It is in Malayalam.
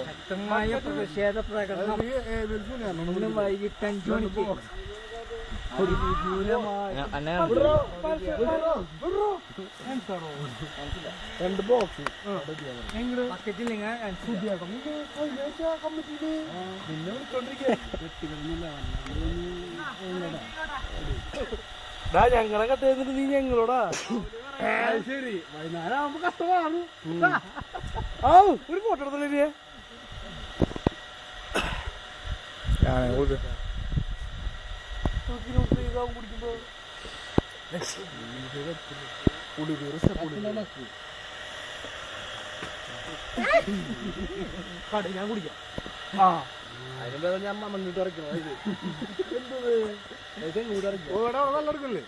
ശക്തമായ പ്രതിഷേധ പ്രകടനം ഇന്ന് വൈകിട്ട് 5 മണിക്ക് രണ്ട് ബോക്സ് ബക്കറ്റിൽ ഞങ്ങളെ കത്തിട്ട് നീ ഞങ്ങളോടാ ശരി വൈകുന്നേരം ആവുമ്പോ കഷ്ടമാണ് ആ ഒരു ഫോട്ടോ എടുത്തല്ലേ ഞാൻ കുടിക്കാം ആ അതിന് ഞാൻ മണ്ണിട്ട് ഇറക്കണം ഇത് എന്തത് നല്ല എടുക്കല്ലേ